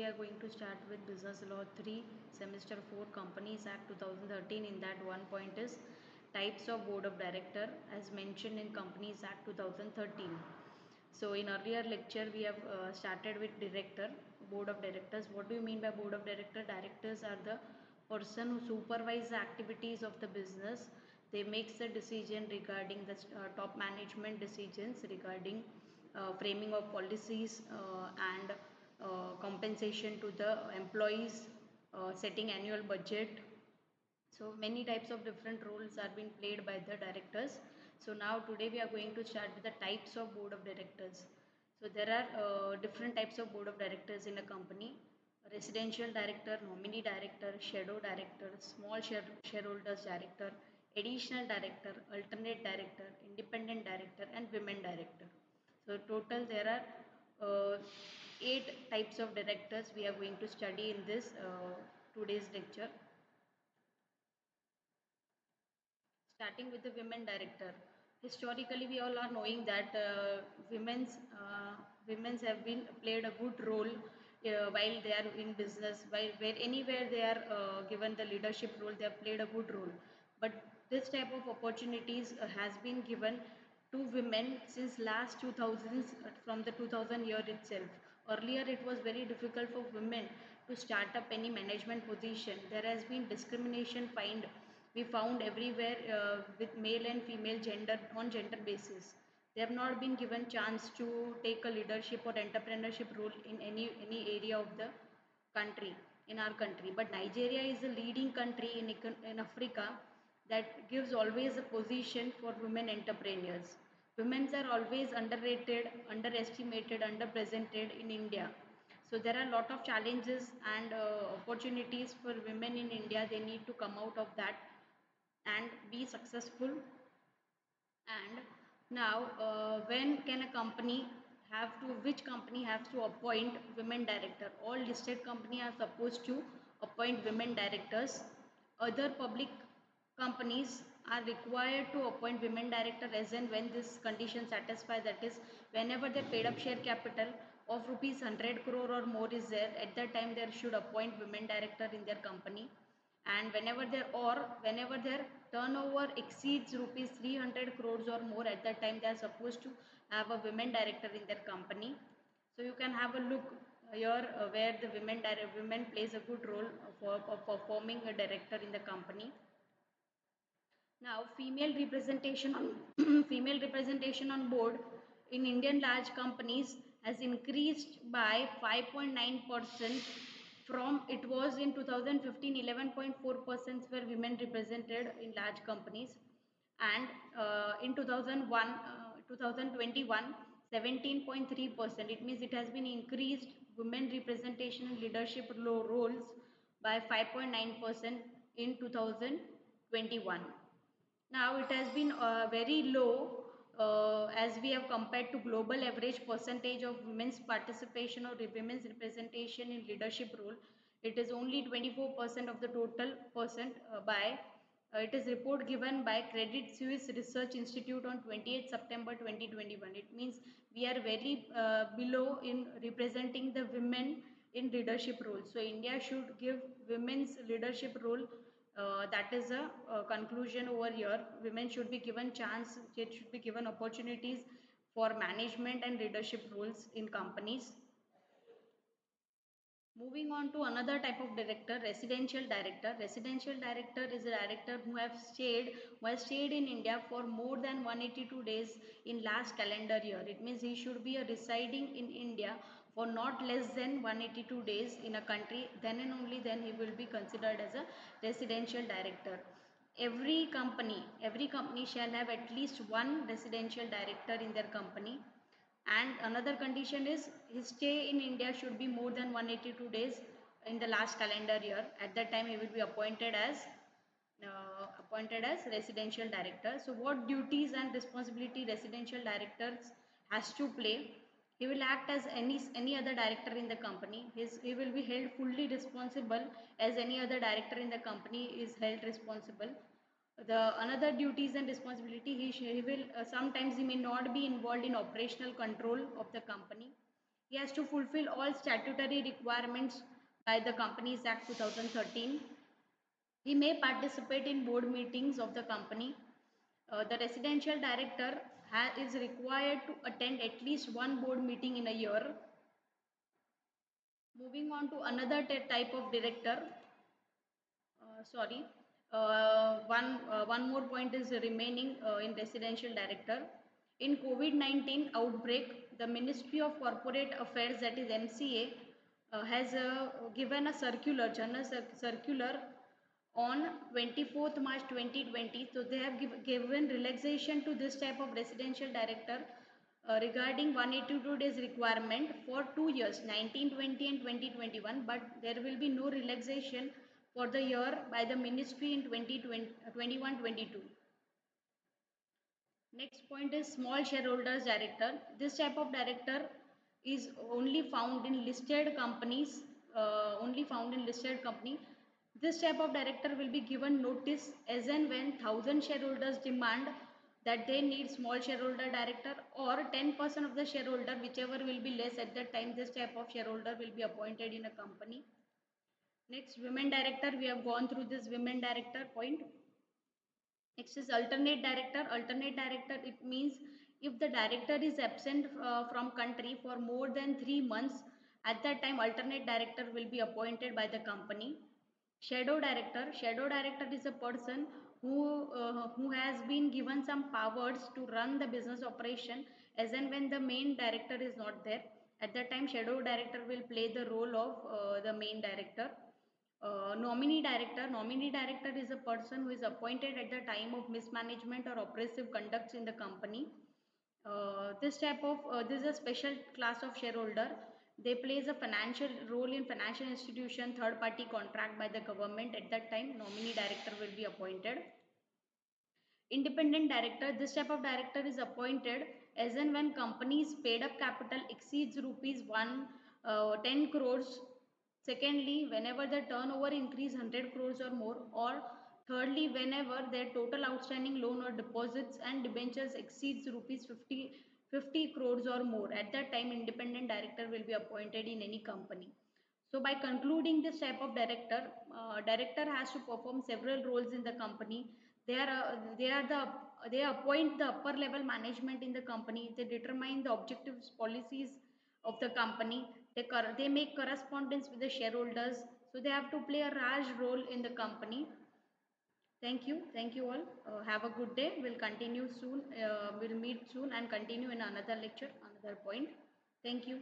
we are going to start with Business Law 3, Semester 4, Companies Act 2013. In that one point is types of Board of Director as mentioned in Companies Act 2013. So in earlier lecture we have started with Director, Board of Directors. What do you mean by Board of Director? Directors are the person who supervise the activities of the business. They make the decision regarding the top management decisions regarding framing of policies and compensation to the employees, setting annual budget. So many types of different roles are being played by the directors. So now today we are going to start with the types of board of directors. So there are different types of board of directors in a company: residential director, nominee director, shadow director, small shareholders director, additional director, alternate director, independent director, and women director. So total there are 8 types of directors we are going to study in this today's lecture. Starting with the women director. Historically, we all are knowing that women's have been played a good role while they are in business. While where anywhere they are given the leadership role, they have played a good role. But this type of opportunities has been given to women since last 2000s, from the 2000 year itself. Earlier, it was very difficult for women to start up any management position. There has been discrimination we found everywhere with male and female gender on gender basis. They have not been given chance to take a leadership or entrepreneurship role in any area of the country, in our country. But Nigeria is a leading country in Africa that gives always a position for women entrepreneurs. Women are always underrated, underestimated, underrepresented in India. So there are a lot of challenges and opportunities for women in India. They need to come out of that and be successful. And now when can a company which company has to appoint women director? All listed company are supposed to appoint women directors. Other public companies are required to appoint women director as and when this condition satisfy, that is whenever their paid up share capital of rupees 100 crore or more is there, at that time they should appoint women director in their company. And whenever their turnover exceeds rupees 300 crores or more, at that time they are supposed to have a women director in their company. So you can have a look here where the women plays a good role for forming a director in the company. Now, female representation on female representation on board in Indian large companies has increased by 5.9%. From it was in 2015 11.4% were women represented in large companies, and in 2021 17.3%. It means it has been increased women representation in leadership roles by 5.9% in 2021. Now it has been very low as we have compared to global average percentage of women's participation or women's representation in leadership role. It is only 24% of the total percent by it is report given by Credit Suisse Research Institute on 28 September 2021. It means we are very below in representing the women in leadership roles. So India should give women's leadership role. That is a conclusion over here. Women should be given chance, it should be given opportunities for management and leadership roles in companies. Moving on to another type of director, residential director. Residential director is a director who has stayed in India for more than 182 days in last calendar year. It means he should be residing in India for not less than 182 days in a country. Then and only then he will be considered as a residential director. Every company shall have at least one residential director in their company. And another condition is his stay in India should be more than 182 days in the last calendar year. At that time he will be appointed as residential director. So what duties and responsibility residential directors has to play? He will act as any other director in the company. He will be held fully responsible as any other director in the company is held responsible. The another duties and responsibility, he will sometimes he may not be involved in operational control of the company. He has to fulfill all statutory requirements by the Companies Act 2013. He may participate in board meetings of the company. The residential director is required to attend at least one board meeting in a year. Moving on to another type of director, sorry, one more point is remaining in residential director. In COVID-19 outbreak, the Ministry of Corporate Affairs, that is MCA, has given a circular, general circular on 24th March 2020. So they have given relaxation to this type of residential director regarding 182 days requirement for 2 years, 1920 and 2021, but there will be no relaxation for the year by the ministry in 2021-22. Next point is small shareholders director. This type of director is only found in listed companies, only found in listed company. This type of director will be given notice as and when 1,000 shareholders demand that they need small shareholder director, or 10% of the shareholder, whichever will be less at that time, this type of shareholder will be appointed in a company. Next, women director. We have gone through this women director point. Next is alternate director. Alternate director, it means if the director is absent from country for more than 3 months, at that time alternate director will be appointed by the company. Shadow director. Shadow director is a person who has been given some powers to run the business operation as and when the main director is not there. At that time, shadow director will play the role of the main director. Nominee director. Nominee director is a person who is appointed at the time of mismanagement or oppressive conducts in the company. This is a special class of shareholder. They plays a financial role in financial institution, third party contract by the government. At that time, nominee director will be appointed. Independent director. This type of director is appointed as and when company's paid up capital exceeds rupees 10 crores. Secondly, whenever the turnover increase 100 crores or more, or thirdly, whenever their total outstanding loan or deposits and debentures exceeds rupees 50 crores or more. At that time, independent director will be appointed in any company. So by concluding this type of director, director has to perform several roles in the company. They appoint the upper level management in the company. They determine the objectives, policies of the company. They make correspondence with the shareholders. So they have to play a large role in the company. Thank you all. Have a good day. We'll continue soon. We'll meet soon and continue in another lecture, another point. Thank you.